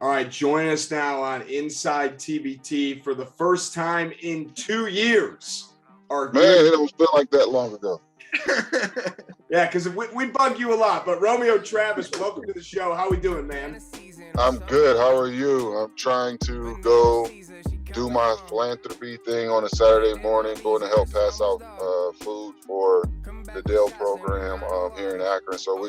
All right, join us now on Inside TBT for the first time in 2 years. Man, it don't feel like that long ago. Yeah, because we bug you a lot. But Romeo Travis, welcome to the show. How we doing, man? I'm good. How are you? I'm trying to go do my philanthropy thing on a Saturday morning, going to help pass out food for the Dale program here in Akron. So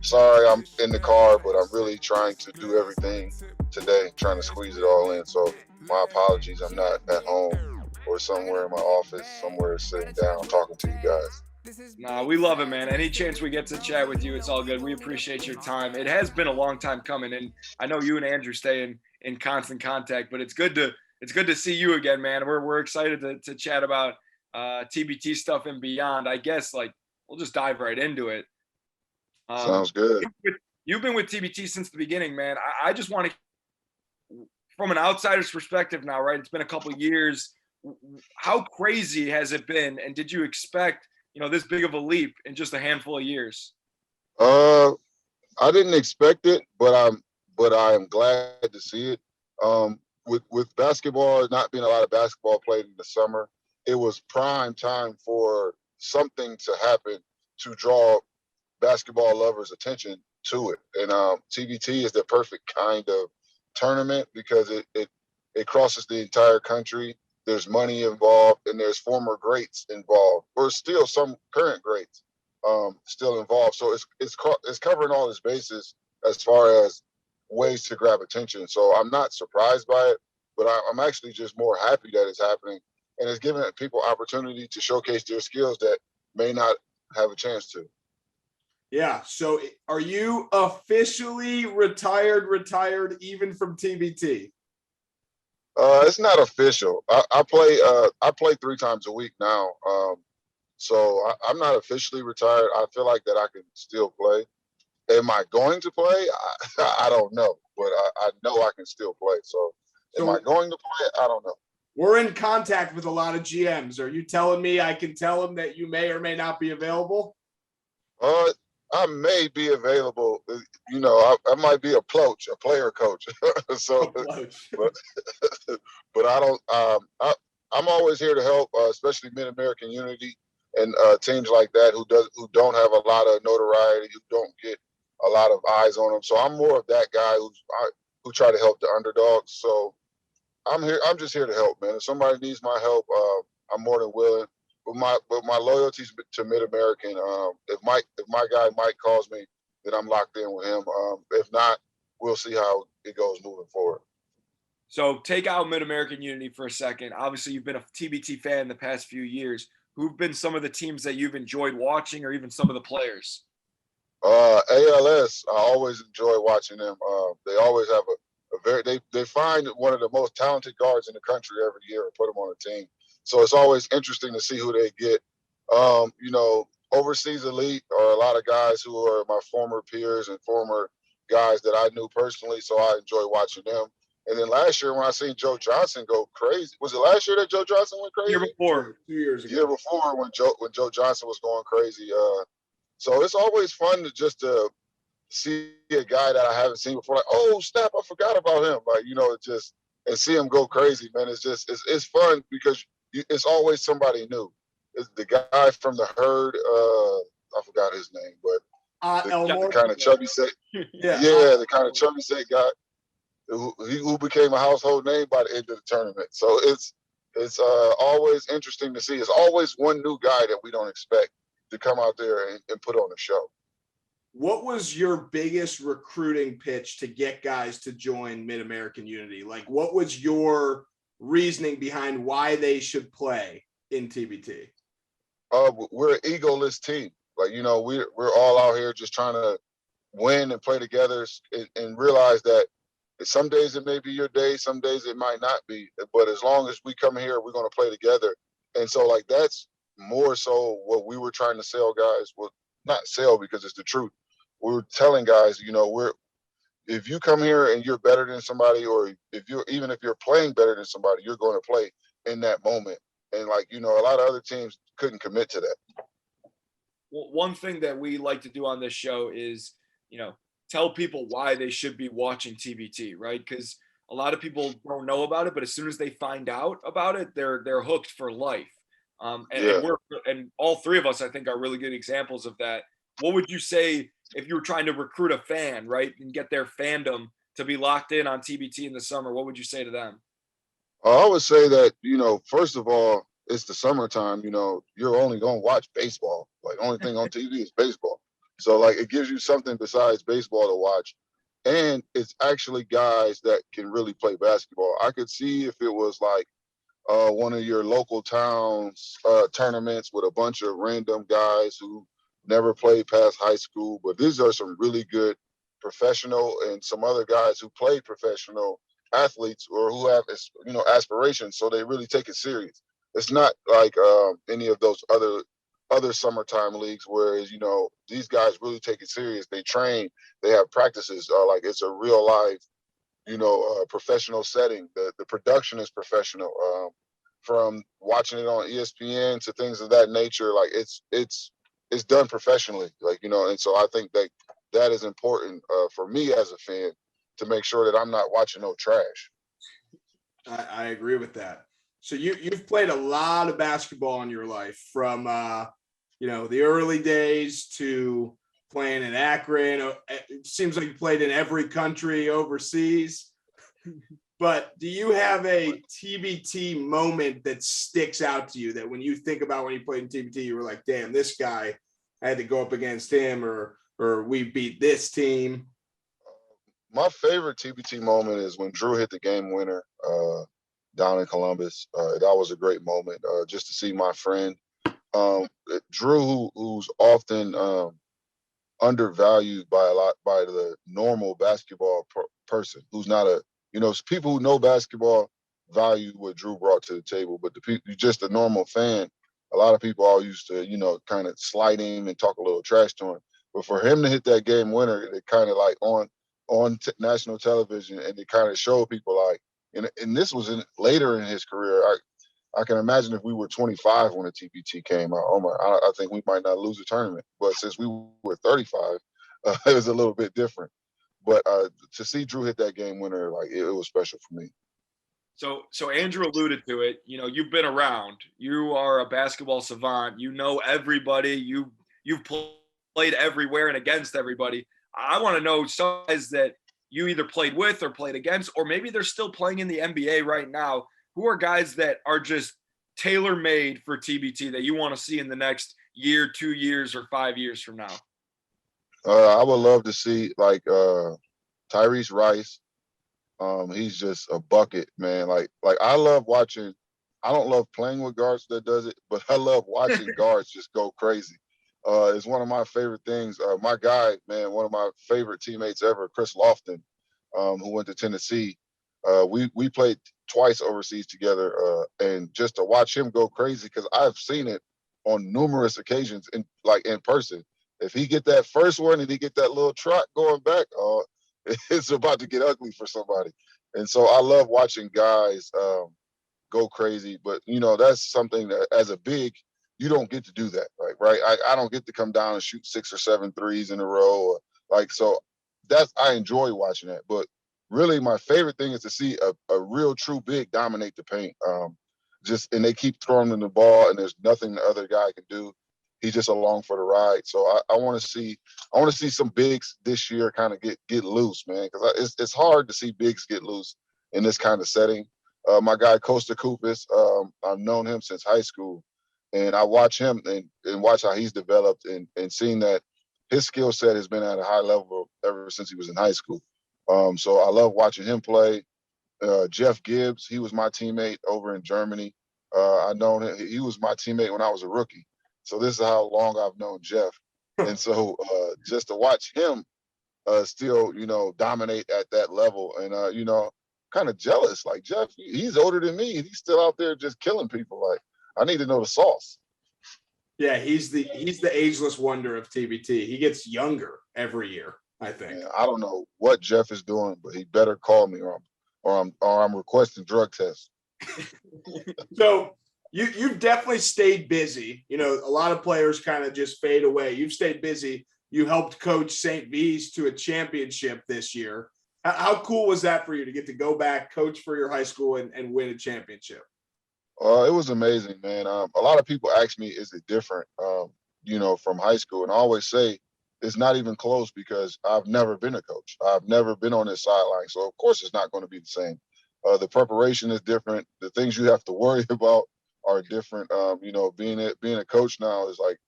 sorry I'm in the car, but I'm really trying to do everything today, trying to squeeze it all in. So my apologies, I'm not at home or somewhere in my office, somewhere sitting down talking to you guys. Nah, we love it, man. Any chance we get to chat with you, it's all good. We appreciate your time. It has been a long time coming, and I know you and Andrew stay in constant contact, but it's good to see you again, man. We're excited to chat about TBT stuff and beyond. I guess we'll just dive right into it. Sounds good. You've been with TBT since the beginning, man. I just want to, from an outsider's perspective now, right? It's been a couple of years. How crazy has it been? And did you expect, this big of a leap in just a handful of years? I didn't expect it, but I am glad to see it. With basketball not being a lot of basketball played in the summer, it was prime time for something to happen to draw basketball lovers' attention to it. And TBT is the perfect kind of tournament because it crosses the entire country. There's money involved, and there's former greats involved, or still some current greats still involved. So it's covering all its bases as far as ways to grab attention. So I'm not surprised by it, but I'm actually just more happy that it's happening, and it's giving people opportunity to showcase their skills that may not have a chance to. Yeah. So are you officially retired even from TBT? It's not official. I play 3 times a week now. So I'm not officially retired. I feel like that I can still play. Am I going to play? I don't know, but I know I can still play. So am I going to play? I don't know. We're in contact with a lot of GMs. Are you telling me I can tell them that you may or may not be available? I may be available. I might be a player coach. So, but I don't. I'm always here to help, especially Mid-American Unity and teams like that who don't have a lot of notoriety, who don't get a lot of eyes on them. So I'm more of that guy who try to help the underdogs. So I'm here. I'm just here to help, man. If somebody needs my help, I'm more than willing. But my loyalties to Mid-American. If my guy Mike calls me, then I'm locked in with him. If not, we'll see how it goes moving forward. So take out Mid-American Unity for a second. Obviously, you've been a TBT fan the past few years. Who've been some of the teams that you've enjoyed watching, or even some of the players? ALS, I always enjoy watching them. They always have they find one of the most talented guards in the country every year and put them on a team. So it's always interesting to see who they get. Overseas elite are a lot of guys who are my former peers and former guys that I knew personally. So I enjoy watching them. And then last year when I seen Joe Johnson go crazy, was it last year that Joe Johnson went crazy? Year before. 2 years ago. The year before when Joe Johnson was going crazy. So it's always fun to see a guy that I haven't seen before. Like, oh snap, I forgot about him. And see him go crazy, man. It's fun because it's always somebody new. It's the guy from the herd. I forgot his name, but the kind of chubby set. The kind of chubby set guy who became a household name by the end of the tournament. So it's always interesting to see. It's always one new guy that we don't expect to come out there and put on a show. What was your biggest recruiting pitch to get guys to join Mid-American Unity? What was your reasoning behind why they should play in TBT? We're an egoless team. We're all out here just trying to win and play together and realize that some days it may be your day, some days it might not be. But as long as we come here, we're going to play together. And so that's more so what we were trying to sell guys. Well, not sell because it's the truth. We're telling guys, if you come here and you're better than somebody, or if you're playing better than somebody, you're going to play in that moment. And a lot of other teams couldn't commit to that. Well, one thing that we like to do on this show is, tell people why they should be watching TBT, right? Because a lot of people don't know about it, but as soon as they find out about it, they're hooked for life. Yeah. And all three of us, I think, are really good examples of that. What would you say if you were trying to recruit a fan, right, and get their fandom to be locked in on TBT in the summer? What would you say to them? I would say that, first of all, it's the summertime, you're only going to watch baseball. Like, only thing on TV is baseball. So, like, it gives you something besides baseball to watch. And it's actually guys that can really play basketball. I could see if it was like one of your local towns tournaments with a bunch of random guys who never played past high school. But these are some really good professional and some other guys who played professional athletes or who have aspirations, so they really take it serious. It's not like any of those other summertime leagues, whereas these guys really take it serious. They train, they have practices, like it's a real life professional setting. The production is professional. From watching it on ESPN to things of that nature, like it's done professionally, and so I think that is important for me as a fan, to make sure that I'm not watching no trash. I agree with that. So you've played a lot of basketball in your life, from the early days to playing in Akron. It seems like you played in every country overseas. But do you have a TBT moment that sticks out to you, that when you think about when you played in TBT, you were like, damn, this guy, I had to go up against him, or we beat this team? My favorite TBT moment is when Drew hit the game winner down in Columbus. That was a great moment, just to see my friend Drew, who's often undervalued by the normal basketball person, who's not people who know basketball value what Drew brought to the table, but the people, just a normal fan, a lot of people all used to kind of slight him and talk a little trash to him. But for him to hit that game winner, it kind of like on national television, and it kind of showed people like, and this was later in his career. I can imagine if we were 25 when the TBT came out, I think we might not lose a tournament. But since we were 35, it was a little bit different. But to see Drew hit that game winner, like it was special for me. So Andrew alluded to it. You've been around. You are a basketball savant. You know everybody. You've played everywhere and against everybody. I want to know some guys that you either played with or played against, or maybe they're still playing in the NBA right now. Who are guys that are just tailor-made for TBT that you want to see in the next year, 2 years, or 5 years from now? I would love to see like Tyrese Rice. He's just a bucket, man. Like I love watching. I don't love playing with guards that does it, but I love watching guards just go crazy. It's one of my favorite things. My guy, man, one of my favorite teammates ever, Chris Lofton, who went to Tennessee. We played twice overseas together, and just to watch him go crazy, because I've seen it on numerous occasions in person. If he get that first one and he get that little trot going back, it's about to get ugly for somebody. And so I love watching guys go crazy. But that's something that as a big, you don't get to do that, right? I don't get to come down and shoot 6 or 7 threes in a row, so I enjoy watching that. But really, my favorite thing is to see a real true big dominate the paint. And they keep throwing in the ball, and there's nothing the other guy can do. He's just along for the ride. So I want to see some bigs this year kind of get loose, man, because it's hard to see bigs get loose in this kind of setting. My guy Costa Koufis, I've known him since high school, and I watch him and watch how he's developed, and seeing that his skill set has been at a high level ever since he was in high school. So I love watching him play. Jeff Gibbs, he was my teammate over in Germany. I known him. He was my teammate when I was a rookie. So this is how long I've known Jeff. And so just to watch him still, dominate at that level, and, kind of jealous. Like, Jeff, he's older than me, and he's still out there just killing people. Like, I need to know the sauce. Yeah, he's the ageless wonder of TBT. He gets younger every year, I think. Man, I don't know what Jeff is doing, but he better call me, or I'm requesting drug tests. So you've definitely stayed busy. A lot of players kind of just fade away. You've stayed busy. you helped coach St. V's to a championship this year. How cool was that for you to get to go back, coach for your high school, and win a championship? It was amazing, man. A lot of people ask me, is it different, from high school? And I always say it's not even close because I've never been a coach. I've never been on this sideline. So, of course, it's not going to be the same. The preparation is different. The things you have to worry about are different. Being a coach now is like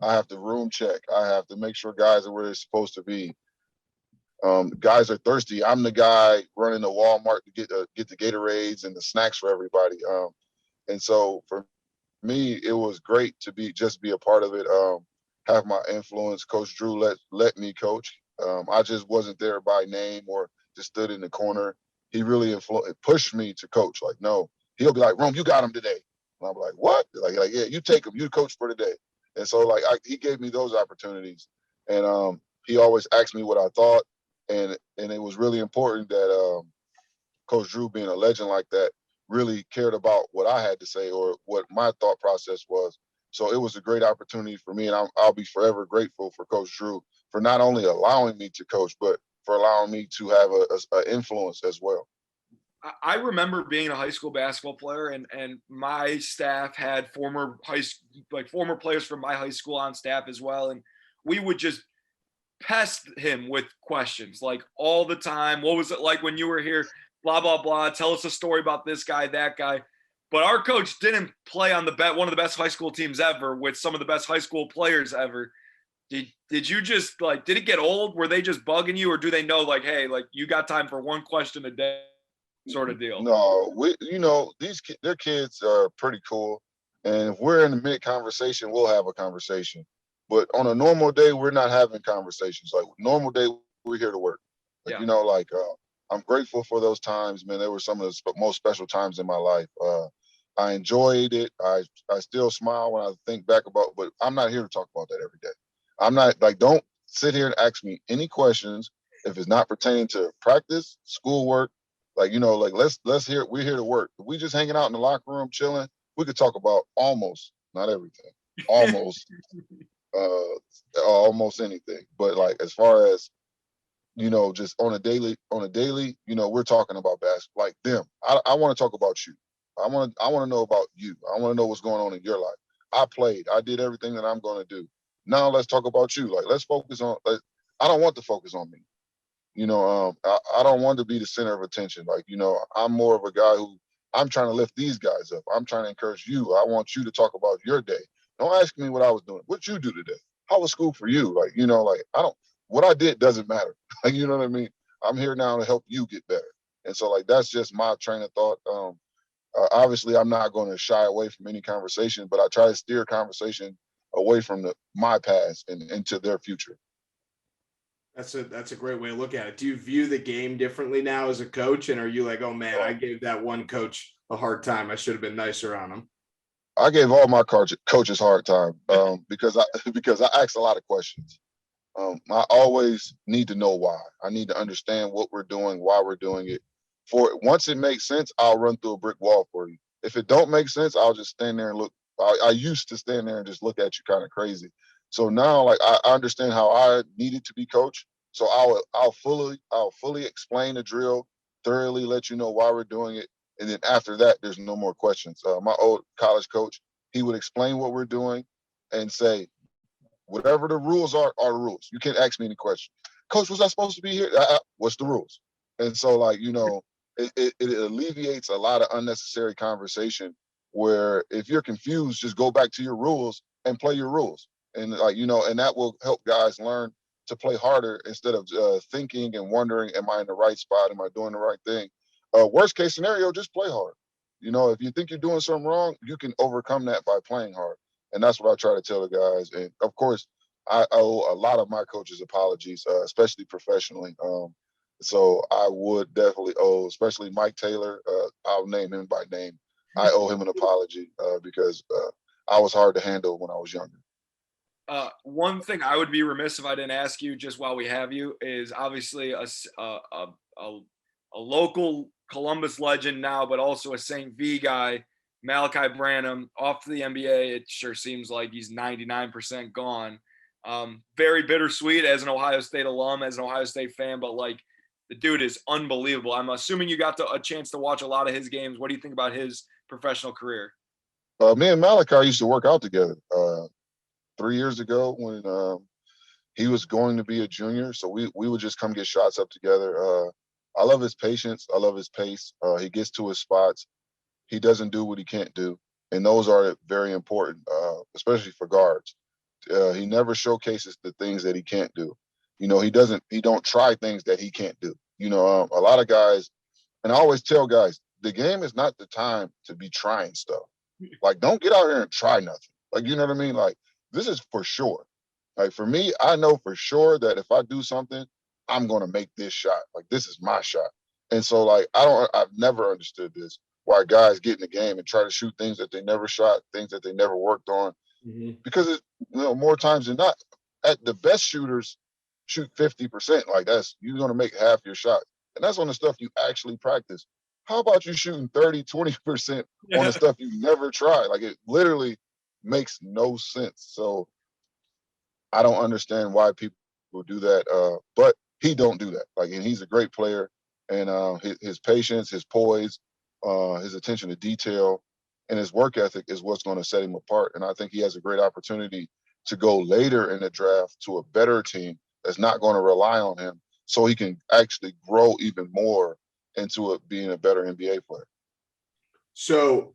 I have to room check. I have to make sure guys are where they're supposed to be. Guys are thirsty. I'm the guy running to Walmart to get the Gatorades and the snacks for everybody. And so for me, it was great to be a part of it. Have my influence. Coach Drew let me coach. I just wasn't there by name or just stood in the corner. He really pushed me to coach. Like, no, he'll be like, Rome, you got him today. And I'm like, what? Like, yeah, you take him. You coach for today. And so like he gave me those opportunities. And he always asked me what I thought. And it was really important that Coach Drew, being a legend like that, really cared about what I had to say or what my thought process was. So it was a great opportunity for me, and I'll be forever grateful for Coach Drew for not only allowing me to coach, but for allowing me to have a influence as well. I remember being a high school basketball player, and my staff had former players from my high school on staff as well, and we would just pest him with questions like all the time. What was it like when you were here? Blah, blah, blah. Tell us a story about this guy, that guy. But our coach didn't play on one of the best high school teams ever with some of the best high school players ever. Did you just did it get old? Were they just bugging you, or do they know hey, you got time for one question a day sort of deal? No, their kids are pretty cool. And if we're in the mid conversation, we'll have a conversation. But on a normal day, we're not having conversations. Like normal day, we're here to work. I'm grateful for those times, man. They were some of the most special times in my life. I enjoyed it. I still smile when I think back about, but I'm not here to talk about that every day. I'm not don't sit here and ask me any questions if it's not pertaining to practice, schoolwork. We're here to work. If we just hanging out in the locker room, chilling, we could talk about almost, not everything, almost, almost anything. But as far as, just on a daily, we're talking about basketball. Like them, I want to talk about you. I want to know about you. I want to know what's going on in your life. I played. I did everything that I'm going to do. Now let's talk about you. Let's focus on. I don't want to focus on me. I don't want to be the center of attention. I'm more of a guy who I'm trying to lift these guys up. I'm trying to encourage you. I want you to talk about your day. Don't ask me what I was doing. What you do today? How was school for you? What I did doesn't matter. You know what I mean? I'm here now to help you get better. And so that's just my train of thought. Obviously, I'm not going to shy away from any conversation, but I try to steer conversation away from my past and into their future. That's a great way to look at it. Do you view the game differently now as a coach? And are you like, oh man, I gave that one coach a hard time. I should have been nicer on him. I gave all my coaches a hard time because I asked a lot of questions. I always need to know why. I need to understand what we're doing, why we're doing it. Once it makes sense, I'll run through a brick wall for you. If it don't make sense, I'll just stand there and look. I used to stand there and just look at you kind of crazy. So now, I understand how I needed to be coached. So I'll fully explain the drill, thoroughly let you know why we're doing it, and then after that, there's no more questions. My old college coach, he would explain what we're doing, and say, whatever the rules are the rules. You can't ask me any questions. Coach, was I supposed to be here? What's the rules? And so, it alleviates a lot of unnecessary conversation where if you're confused, just go back to your rules and play your rules. And and that will help guys learn to play harder instead of thinking and wondering, am I in the right spot? Am I doing the right thing? Worst case scenario, just play hard. If you think you're doing something wrong, you can overcome that by playing hard. And that's what I try to tell the guys. And of course, I owe a lot of my coaches apologies, especially professionally. So I would definitely owe, especially Mike Taylor. I'll name him by name. I owe him an apology because I was hard to handle when I was younger. One thing I would be remiss if I didn't ask you, just while we have you, is obviously a local Columbus legend now, but also a St. V guy, Malachi Branham, off to the NBA. It sure seems like he's 99% gone. Very bittersweet as an Ohio State alum, as an Ohio State fan, but like the dude is unbelievable. I'm assuming you got a chance to watch a lot of his games. What do you think about his professional career? Me and Malachi used to work out together 3 years ago when he was going to be a junior. So we would just come get shots up together. I love his patience. I love his pace. He gets to his spots. He doesn't do what he can't do. And those are very important, especially for guards. He never showcases the things that he can't do. You know, he don't try things that he can't do. You know, a lot of guys, and I always tell guys, the game is not the time to be trying stuff. Like, don't get out here and try nothing. Like, you know what I mean? Like, this is for sure. Like, for me, I know for sure that if I do something, I'm going to make this shot. Like, this is my shot. And so, like, I've never understood this, why guys get in the game and try to shoot things that they never shot, things that they never worked on. Because it's, you know, more times than not, at the best shooters shoot 50%. Like, you're going to make half your shot. And that's on the stuff you actually practice. How about you shooting 30, 20% on the stuff you never tried? Like, it literally makes no sense. So I don't understand why people do that. But he don't do that. Like, and he's a great player. And his patience, his poise, his attention to detail, and his work ethic is what's going to set him apart. And I think he has a great opportunity to go later in the draft to a better team that's not going to rely on him, so he can actually grow even more into being a better NBA player. So,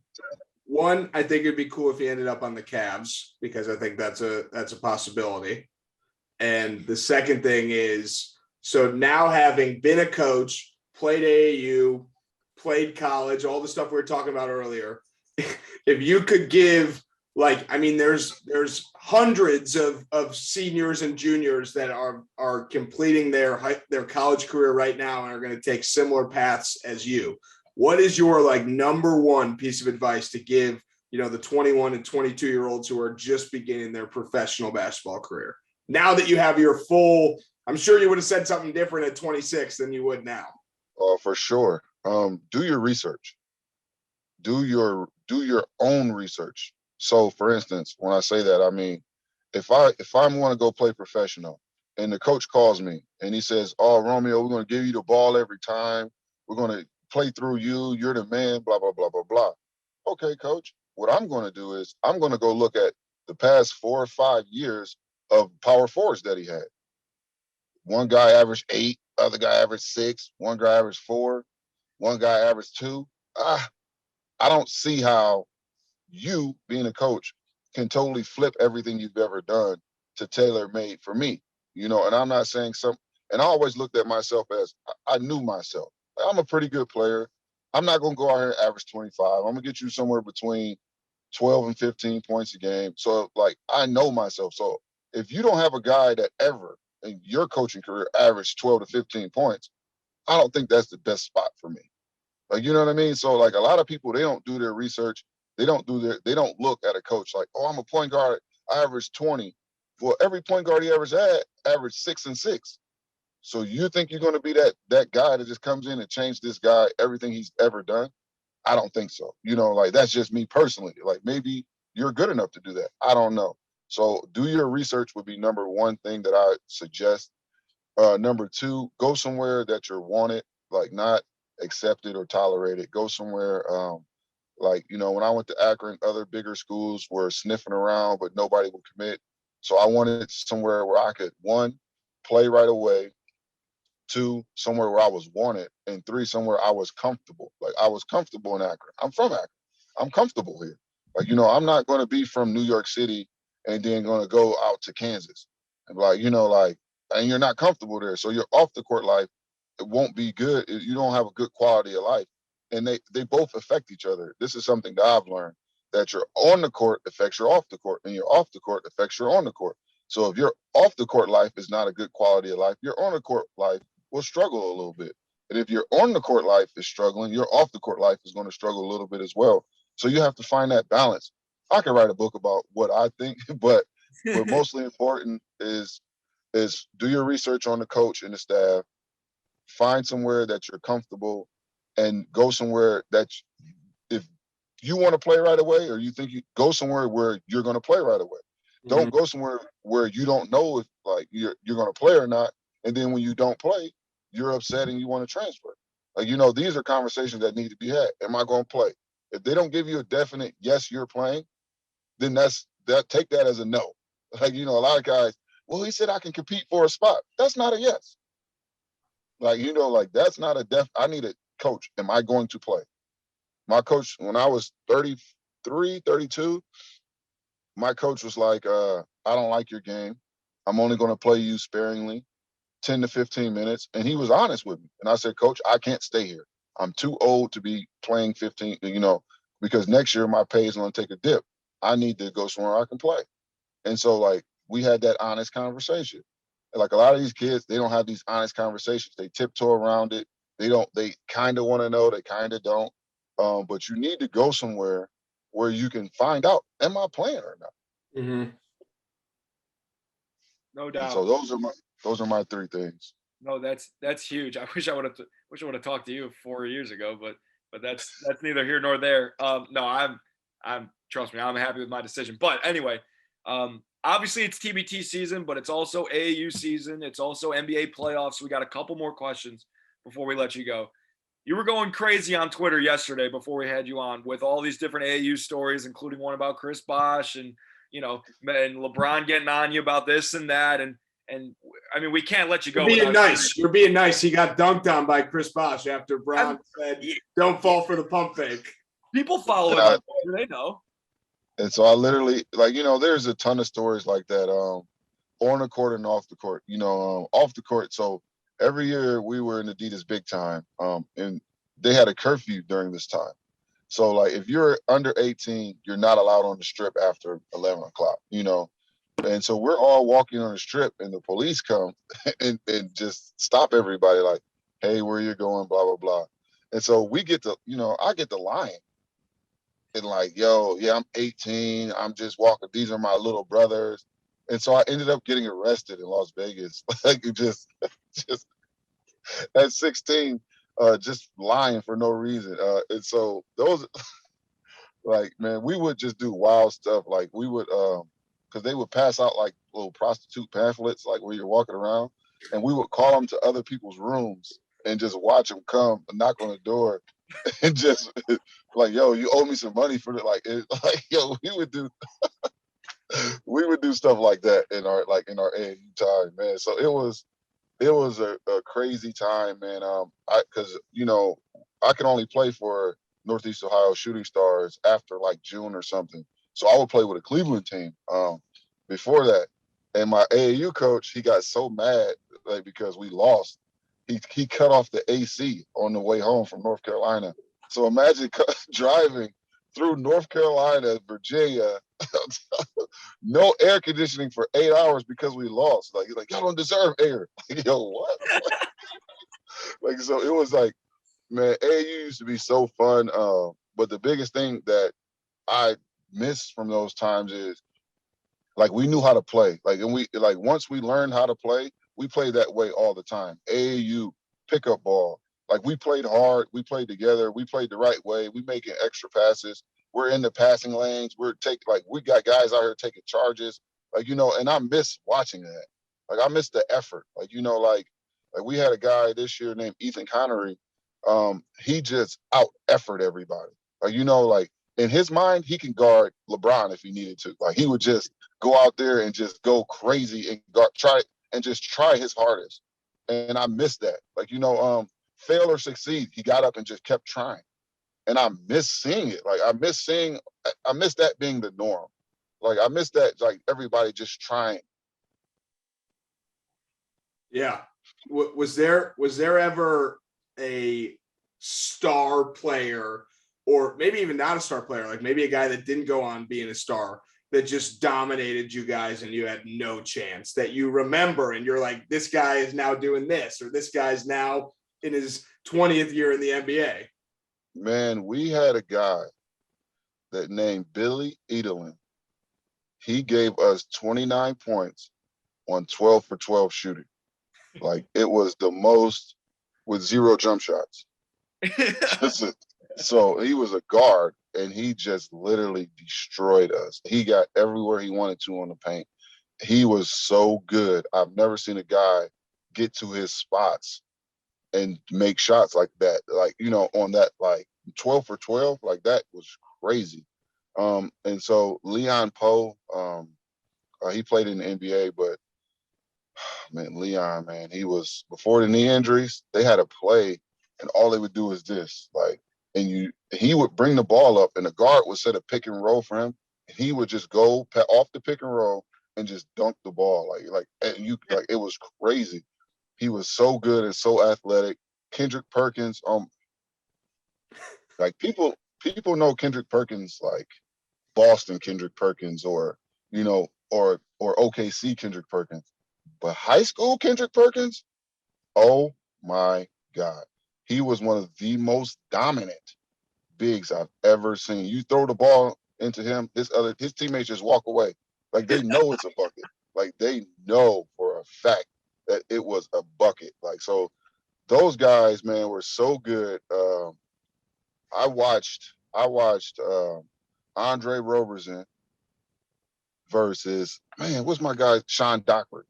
one, I think it'd be cool if he ended up on the Cavs, because I think that's a possibility. And the second thing is, so now having been a coach, played AAU, played college, all the stuff we were talking about earlier, if you could give, like, I mean, there's hundreds of seniors and juniors that are completing their college career right now and are going to take similar paths as you. What is your, like, number one piece of advice to give, you know, the 21 and 22-year-olds who are just beginning their professional basketball career? Now that you have your full, I'm sure you would have said something different at 26 than you would now. For sure. Do your research. Do your own research. So, for instance, when I say that, I mean, if I'm going to go play professional and the coach calls me and he says, "Oh, Romeo, we're going to give you the ball every time. We're going to play through you. You're the man, blah, blah, blah, blah, blah." Okay, coach, what I'm going to do is I'm going to go look at the past 4 or 5 years of power forwards that he had. One guy averaged 8, other guy averaged 6, one guy averaged 4, one guy averaged 2. I don't see how you, being a coach, can totally flip everything you've ever done to tailor-made for me. You know, and I'm not saying and I always looked at myself as, I knew myself. I'm a pretty good player. I'm not going to go out here and average 25. I'm going to get you somewhere between 12 and 15 points a game. So, like, I know myself. So if you don't have a guy that ever in your coaching career averaged 12 to 15 points, I don't think that's the best spot for me. Like, you know what I mean? So, like, a lot of people, they don't do their research. They don't look at a coach like, "Oh, I'm a point guard. I average 20. Well, every point guard he ever had averaged 6 and 6. So you think you're going to be that guy that just comes in and change this guy everything he's ever done? I don't think so. You know, like, that's just me personally. Like, maybe you're good enough to do that. I don't know. So do your research would be number one thing that I suggest. Number two, go somewhere that you're wanted, like, not accepted or tolerated. Go somewhere, like, you know, when I went to Akron, other bigger schools were sniffing around, but nobody would commit. So I wanted somewhere where I could, 1, play right away, 2, somewhere where I was wanted, and 3, somewhere I was comfortable. Like, I was comfortable in Akron. I'm from Akron. I'm comfortable here. Like, you know, I'm not going to be from New York City and then going to go out to Kansas and, like, you know, like, and you're not comfortable there. So your off the court life, it won't be good. You don't have a good quality of life. And they both affect each other. This is something that I've learned, that your on the court affects your off the court, and your off the court affects your on the court. So if your off the court life is not a good quality of life, your on the court life will struggle a little bit. And if your on the court life is struggling, your off the court life is going to struggle a little bit as well. So you have to find that balance. I could write a book about what I think, but what mostly important is do your research on the coach and the staff. Find somewhere that you're comfortable, and go somewhere that, if you want to play right away, or you think you go somewhere where you're going to play right away. Don't go somewhere where you don't know if like you're going to play or not, and then when you don't play, you're upset and you want to transfer. Like, you know, these are conversations that need to be had. Am I going to play? If they don't give you a definite yes, you're playing, then take that as a no. Like, you know, a lot of guys, well, he said I can compete for a spot. That's not a yes. Like, you know, like that's not a I need a coach. Am I going to play? My coach, when I was 33, 32, my coach was like, I don't like your game. I'm only going to play you sparingly, 10 to 15 minutes. And he was honest with me. And I said, Coach, I can't stay here. I'm too old to be playing 15, you know, because next year my pay is going to take a dip. I need to go somewhere I can play. And so, like, we had that honest conversation. And like a lot of these kids, they don't have these honest conversations. They tiptoe around it. They kind of want to know, they kind of don't. But you need to go somewhere where you can find out, am I playing or not? Mm-hmm. No And doubt. so those are my three things. No, that's huge. I wish I would have talked to you 4 years ago, but that's neither here nor there. No, I'm trust me, I'm happy with my decision. But anyway, obviously it's TBT season, but it's also AAU season. It's also NBA playoffs. We got a couple more questions before we let you go. You were going crazy on Twitter yesterday before we had you on with all these different AAU stories, including one about Chris Bosh and, you know, and LeBron getting on you about this and that. And I mean, we can't let you go. You're being nice. You're being nice. He got dunked on by Chris Bosh after Brown said, "Don't fall for the pump fake." People follow him on Twitter. They know. And so I literally, like, you know, there's a ton of stories like that on the court and off the court, you know, off the court. So every year we were in Adidas big time, and they had a curfew during this time. So, like, if you're under 18, you're not allowed on the strip after 11 o'clock, you know. And so we're all walking on the strip, and the police come and just stop everybody, like, hey, where you going, blah, blah, blah. And so we get to, you know, I get to lying. And like, yo, yeah, I'm 18. I'm just walking. These are my little brothers. And so I ended up getting arrested in Las Vegas. Like, just at 16, just lying for no reason. And so those, like, man, we would just do wild stuff. Like, we would, because they would pass out like little prostitute pamphlets, like where you're walking around, and we would call them to other people's rooms and just watch them come and knock on the door and just like, yo, you owe me some money for it. Like, yo, we would do stuff like that in our AAU time, man. So it was a crazy time, man. Because you know, I could only play for Northeast Ohio Shooting Stars after like June or something. So I would play with a Cleveland team before that. And my AAU coach, he got so mad, like, because we lost. He cut off the AC on the way home from North Carolina. So imagine driving through North Carolina, Virginia, no air conditioning for 8 hours because we lost. Like, he's like, y'all don't deserve air. Like, yo, what? Like, so it was like, man, AAU used to be so fun. But the biggest thing that I miss from those times is, like, we knew how to play. Like, and we, like, once we learned how to play, we played that way all the time. AAU, pickup ball. Like, we played hard. We played together. We played the right way. We making extra passes. We're in the passing lanes. We got guys out here taking charges. Like, you know, and I miss watching that. Like, I miss the effort. Like, you know, like we had a guy this year named Ethan Connery. He just out-effort everybody. Like, you know, like, in his mind, he can guard LeBron if he needed to. Like, he would just go out there and just go crazy and try his hardest. And I miss that. Like, you know, fail or succeed, he got up and just kept trying. And I miss seeing it. Like, I miss that being the norm. Like, I miss that, like, everybody just trying. Yeah. Was there ever a star player, or maybe even not a star player, like maybe a guy that didn't go on being a star, that just dominated you guys and you had no chance, that you remember and you're like, this guy is now doing this, or this guy's now in his 20th year in the NBA? Man, we had a guy that named Billy Edelman. He gave us 29 points on 12 for 12 shooting. Like, it was the most with 0 jump shots. So he was a guard. and he just literally destroyed us. He got everywhere he wanted to on the paint. He was so good. I've never seen a guy get to his spots and make shots like that. Like, on that, like 12 for 12, like that was crazy. And so Leon Poe, he played in the NBA, but man, Leon, man, he was, before the knee injuries, they had a play and all they would do is this, like, and he would bring the ball up and the guard would set a pick and roll for him. And he would just go off the pick and roll and just dunk the ball. Like it was crazy. He was so good and so athletic. Kendrick Perkins, like people know Kendrick Perkins, like Boston Kendrick Perkins, or OKC Kendrick Perkins. But high school Kendrick Perkins, oh my God. He was one of the most dominant bigs I've ever seen. You throw the ball into him, his teammates just walk away. Like they know it's a bucket. Like they know for a fact that it was a bucket. Like, so those guys, man, were so good. I watched Andre Roberson versus, man, what's my guy, Sean Dockery.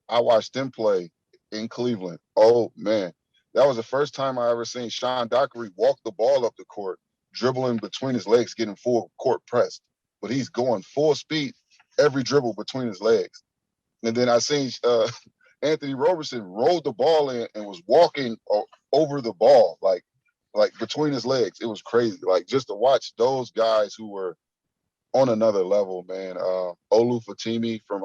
I watched them play in Cleveland. Oh man, that was the first time I ever seen Sean Dockery walk the ball up the court, dribbling between his legs, getting full court pressed. But he's going full speed every dribble between his legs. And then I seen Anthony Roberson rolled the ball in and was walking over the ball, like between his legs. It was crazy. Like, just to watch those guys who were on another level, man. Olu Fatimi from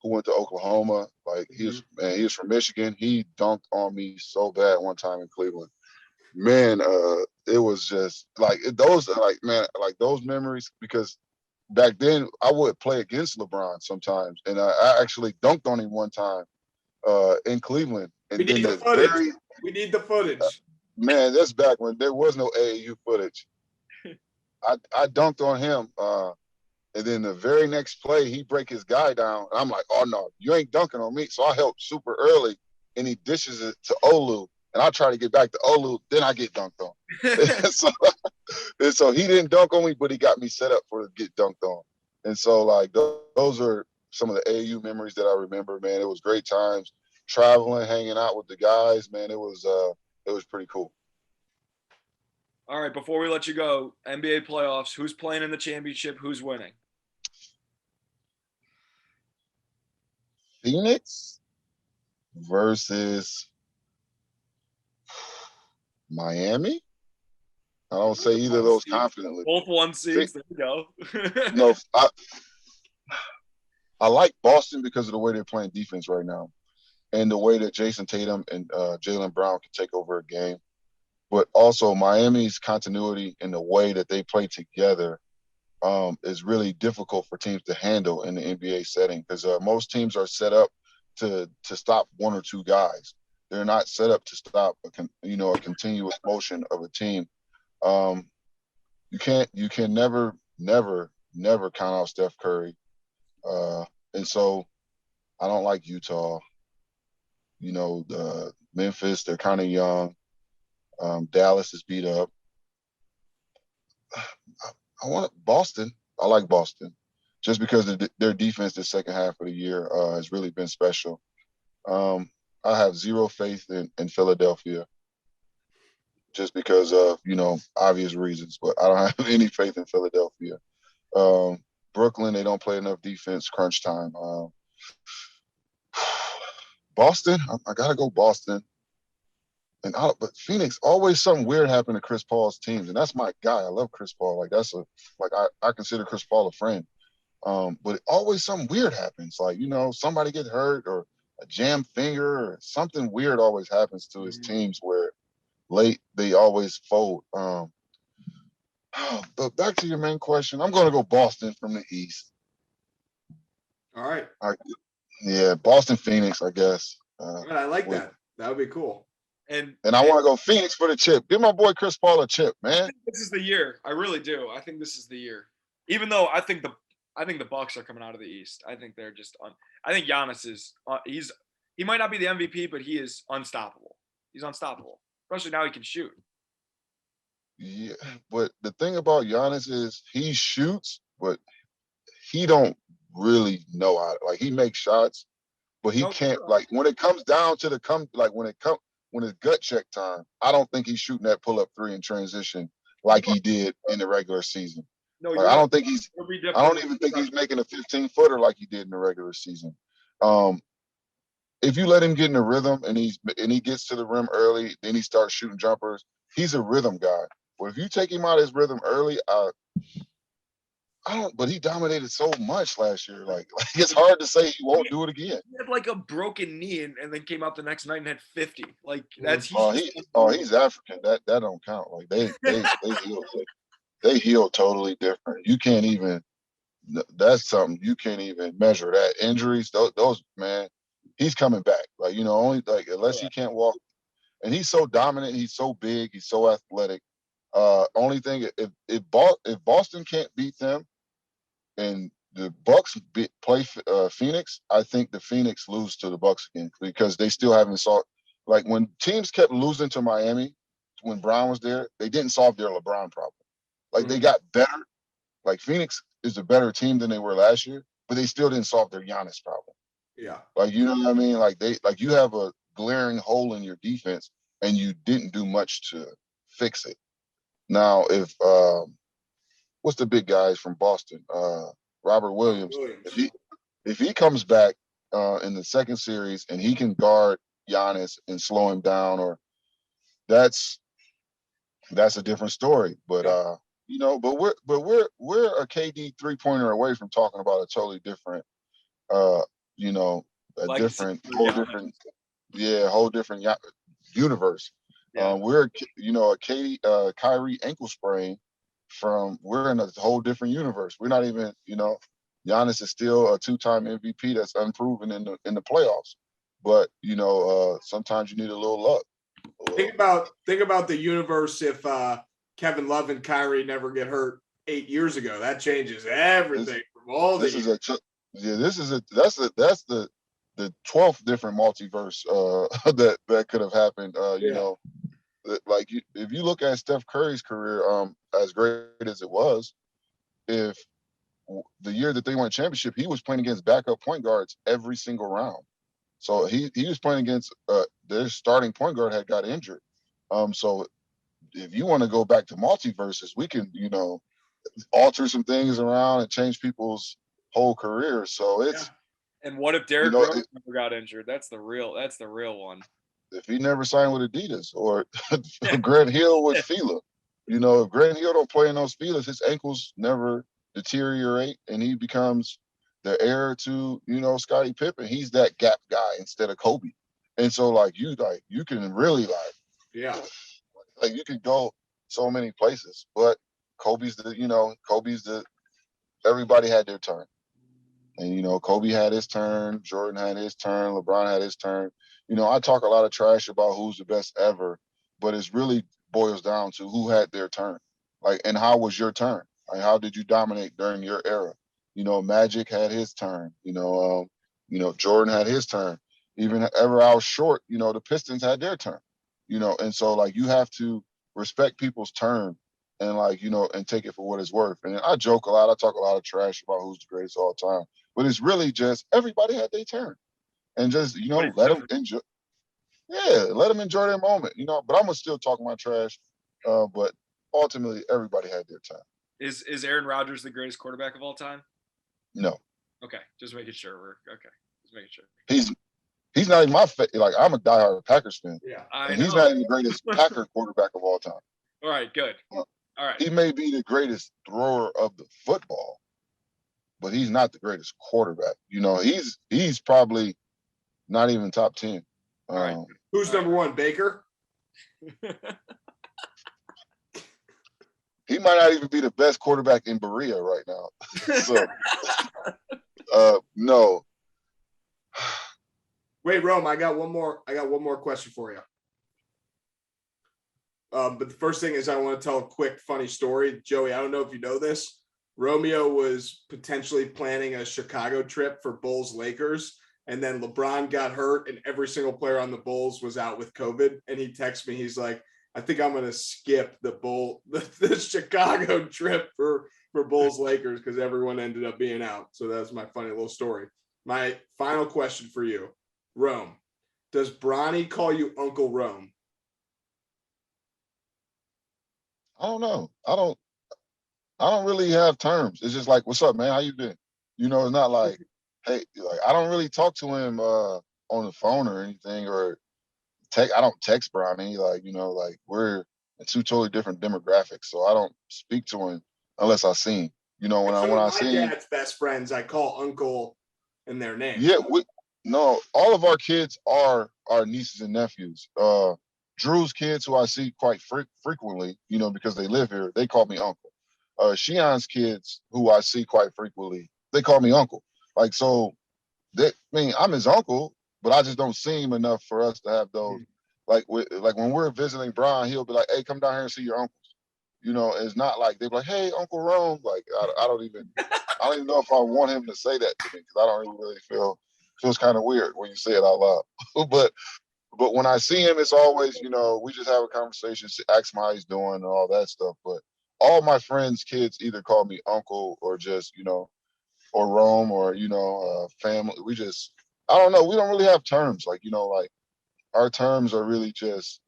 who went to Oklahoma. Like, he was from Michigan. He dunked on me so bad one time in Cleveland. Man, it was just like those memories, because back then I would play against LeBron sometimes, and I actually dunked on him one time in Cleveland. And we need the footage. We need the footage. Man, that's back when there was no AAU footage. I dunked on him, and then the very next play, he break his guy down, and I'm like, oh no, you ain't dunking on me. So I help super early, and he dishes it to Olu, and I try to get back to Olu, then I get dunked on. so he didn't dunk on me, but he got me set up for to get dunked on. And so, like, those are some of the AAU memories that I remember, man. It was great times, traveling, hanging out with the guys, man. It was pretty cool. All right, before we let you go, NBA playoffs, who's playing in the championship? Who's winning? Phoenix versus Miami. I don't say either of those confidently. Both one seeds. There you go. No, I like Boston because of the way they're playing defense right now, and the way that Jason Tatum and Jaylen Brown can take over a game. But also Miami's continuity in the way that they play together is really difficult for teams to handle in the NBA setting, because most teams are set up to stop one or two guys. They're not set up to stop a continuous motion of a team. You can never count out Steph Curry, and so I don't like Utah. Memphis, they're kind of young. Dallas is beat up. I want Boston. I like Boston just because their defense the second half of the year has really been special. I have zero faith in Philadelphia just because of, obvious reasons, but I don't have any faith in Philadelphia. Brooklyn, they don't play enough defense, crunch time. Boston, I got to go Boston. But Phoenix, always something weird happened to Chris Paul's teams, and that's my guy. I love Chris Paul. I consider Chris Paul a friend. But always something weird happens. Like, somebody get hurt or a jammed finger or something weird always happens to his teams where late they always fold. But back to your main question, I'm going to go Boston from the East. All right. Yeah, Boston, Phoenix, I guess. I like that. That would be cool. And I want to go Phoenix for the chip. Give my boy Chris Paul a chip, man. This is the year. I really do. I think this is the year. Even though I think the Bucks are coming out of the East. I think they're just I think Giannis is he might not be the MVP, but he is unstoppable. He's unstoppable. Especially now he can shoot. Yeah, but the thing about Giannis is he shoots, but he don't really know how. Like he makes shots, but he No, can't. Like when it comes down to when it's gut check time, I don't think he's shooting that pull up three in transition like he did in the regular season. no, Like you're right. It'll be I different. don't even think he's making a 15-footer like he did in the regular season. Um, if you let him get in a rhythm and he gets to the rim early, then he starts shooting jumpers. He's a rhythm guy. But if you take him out of his rhythm early, I don't. But he dominated so much last year. Like it's hard to say he won't do it again. He had like a broken knee and then came out the next night and had 50. Like that's He's African. That don't count. Like they heal totally different. You can't even. That's something you can't even measure. That injuries, those man, he's coming back. Like only like unless he can't walk, and he's so dominant. He's so big. He's so athletic. Only thing if Boston can't beat them, and the Bucks play Phoenix, I think the Phoenix lose to the Bucks again because they still haven't solved. Like when teams kept losing to Miami when Brown was there, they didn't solve their LeBron problem. Like they got better. Like Phoenix is a better team than they were last year, but they still didn't solve their Giannis problem. Yeah. Like you know what I mean? Like you have a glaring hole in your defense and you didn't do much to fix it. Now if what's the big guys from Boston? Robert Williams. If he comes back in the second series and he can guard Giannis and slow him down, or that's a different story. But but we're a KD 3-pointer away from talking about a totally different a whole different universe. Yeah. We're a Katie Kyrie ankle sprain we're in a whole different universe. We're not even, Giannis is still a 2-time MVP that's unproven in the playoffs. But, sometimes you need a little luck. Think about the universe if Kevin Love and Kyrie never get hurt 8 years ago. That changes everything from all the that's the 12th different multiverse that could have happened. Like if you look at Steph Curry's career, as great as it was, if the year that they won a championship, he was playing against backup point guards every single round. So he was playing against their starting point guard had got injured. So if you want to go back to multiverses, we can, alter some things around and change people's whole career. So it's And what if Derrick Rose never got injured? That's the real one. If he never signed with Adidas or Grant Hill with Fila, if Grant Hill don't play in those Filas, his ankles never deteriorate and he becomes the heir to, Scottie Pippen. He's that gap guy instead of Kobe. And so you can really you can go so many places, but Kobe's everybody had their turn. And, Kobe had his turn, Jordan had his turn, LeBron had his turn. I talk a lot of trash about who's the best ever, but it's really boils down to who had their turn. And how was your turn? How did you dominate during your era? Magic had his turn. Jordan had his turn. Even ever I was short, the Pistons had their turn. And so you have to respect people's turn and and take it for what it's worth. And I joke a lot. I talk a lot of trash about who's the greatest of all time, but it's really just everybody had their turn. And just, let them enjoy. Yeah, let them enjoy their moment, But I'm gonna still talk my trash. But ultimately, everybody had their time. Is Aaron Rodgers the greatest quarterback of all time? No. Okay, just making sure. Just making sure. He's not even my I'm a diehard Packers fan. Yeah, and he's not even the greatest Packer quarterback of all time. All right, good. All right. He may be the greatest thrower of the football, but he's not the greatest quarterback. He's probably not even top 10. All right. Who's number one? Baker? He might not even be the best quarterback in Berea right now. So, no. Wait, Rome, I got one more question for you. But the first thing is I want to tell a quick funny story. Joey, I don't know if you know this. Romeo was potentially planning a Chicago trip for Bulls-Lakers, and then LeBron got hurt, and every single player on the Bulls was out with COVID. And he texted me, he's like, I think I'm gonna skip the Chicago trip for Bulls Lakers because everyone ended up being out. So that's my funny little story. My final question for you, Rome. Does Bronny call you Uncle Rome? I don't know. I don't really have terms. It's just like, what's up, man? How you been? You know, it's not like, hey, like I don't really talk to him on the phone or anything, or I don't text Bronny. Like, you know, like we're in two totally different demographics. So I don't speak to him unless I see him. You know, when I my see him. dad's best friends, I call Uncle in their name. Yeah, no, all of our kids are our nieces and nephews. Drew's kids, who I see quite frequently, you know, because they live here, they call me uncle. Shion's kids, who I see quite frequently, they call me uncle. Like, so, I'm his uncle, but I just don't see him enough for us to have those. Like when we're visiting Brian, he'll be like, "Hey, come down here and see your uncles." You know, it's not like they're like, "Hey, Uncle Rome." Like, I don't even know if I want him to say that to me because I don't even really feels kind of weird when you say it out loud. But when I see him, it's always, you know, we just have a conversation, ask him how he's doing and all that stuff. But all my friends' kids either call me uncle or just, you know, or Rome or, you know, family. I don't know. We don't really have terms. Like, you know, like our terms are really just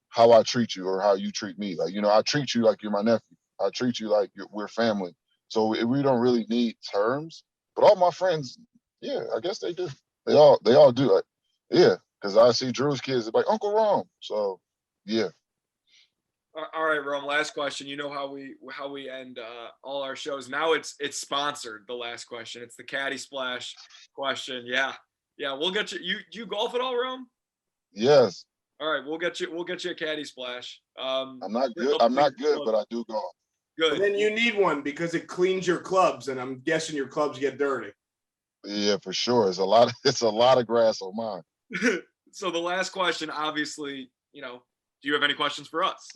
how I treat you or how you treat me. Like, you know, I treat you like you're my nephew. I treat you like we're family. So we don't really need terms. But all my friends, yeah, I guess they do. They all do. Like, yeah. Because I see Drew's kids, they're like, Uncle Rome. So, yeah. All right, Rome. Last question. You know how we end all our shows. Now it's sponsored. The last question. It's the Caddy Splash question. Yeah. We'll get you. You golf at all, Rome? Yes. All right, we'll get you a Caddy Splash. I'm not good. I'm not good, but I do golf. Good. And then you need one because it cleans your clubs, and I'm guessing your clubs get dirty. Yeah, for sure. It's a lot of grass on mine. So the last question, obviously, you know, do you have any questions for us?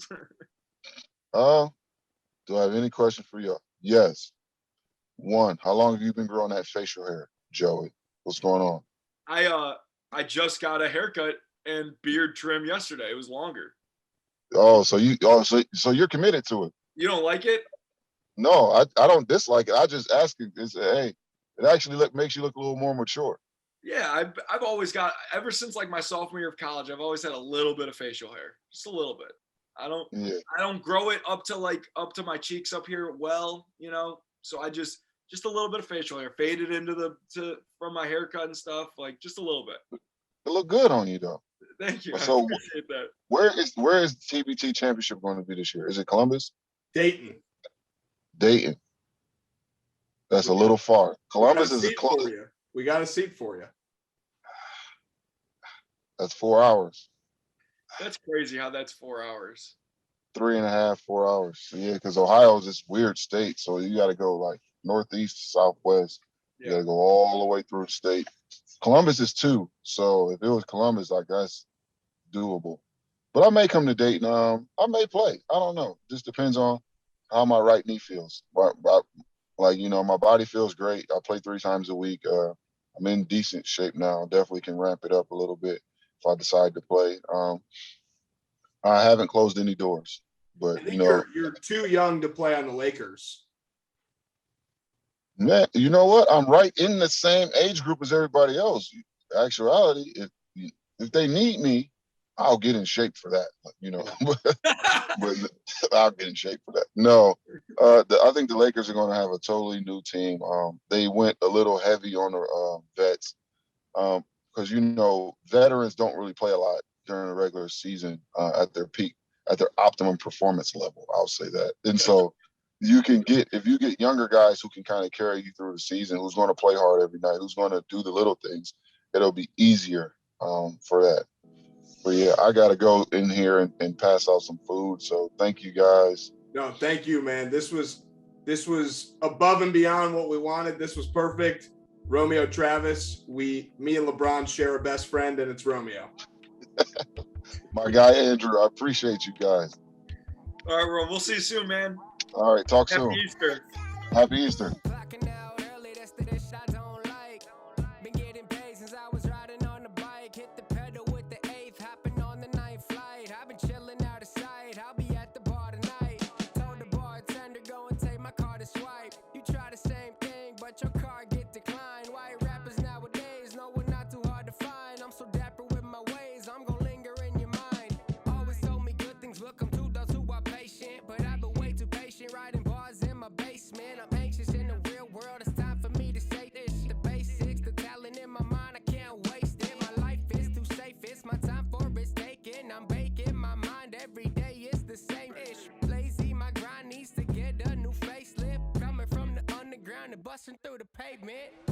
Do I have any questions for you? Yes. One, how long have you been growing that facial hair, Joey? What's going on? I just got a haircut and beard trim yesterday. It was longer. So you're committed to it. You don't like it? No, I don't dislike it. I just ask you, hey, it actually makes you look a little more mature. Yeah, I've always got, ever since like my sophomore year of college, I've always had a little bit of facial hair, just a little bit. I don't grow it up to my cheeks up here. Well, you know, so I just a little bit of facial hair, faded from my haircut and stuff, like just a little bit. It look good on you though. Thank you. So I appreciate that. Where is the TBT championship going to be this year? Is it Columbus? Dayton. That's a little far. Columbus is close. We got a seat for you. That's 4 hours. That's crazy how that's 4 hours. 3.5, 4 hours. So, yeah, because Ohio is this weird state. So you got to go like northeast, southwest. You got to go all the way through the state. Columbus is 2. So if it was Columbus, I guess doable. But I may come to Dayton. I may play. I don't know. Just depends on how my right knee feels. Like, you know, my body feels great. I play 3 times a week. I'm in decent shape now. Definitely can ramp it up a little bit if I decide to play. I haven't closed any doors, but you know, you're too young to play on the Lakers. Man, you know what? I'm right in the same age group as everybody else. Actuality, if they need me, I'll get in shape for that. You know, but I'll get in shape for that. No, I think the Lakers are going to have a totally new team. They went a little heavy on the vets because you know veterans don't really play a lot during the regular season at their peak, at their optimum performance level. I'll say that, and so. If you get younger guys who can kind of carry you through the season, who's going to play hard every night, who's going to do the little things, it'll be easier for that. But yeah, I got to go in here and pass out some food. So thank you guys. No, thank you, man. This was above and beyond what we wanted. This was perfect. Romeo Travis, me and LeBron share a best friend, and it's Romeo. My guy Andrew, I appreciate you guys. All right, Ron, we'll see you soon, man. All right, talk soon. Happy Easter. Happy Easter. Hit the pedal with the 8th, hopping on the 9th flight. I've been chilling out of sight. busting through the pavement.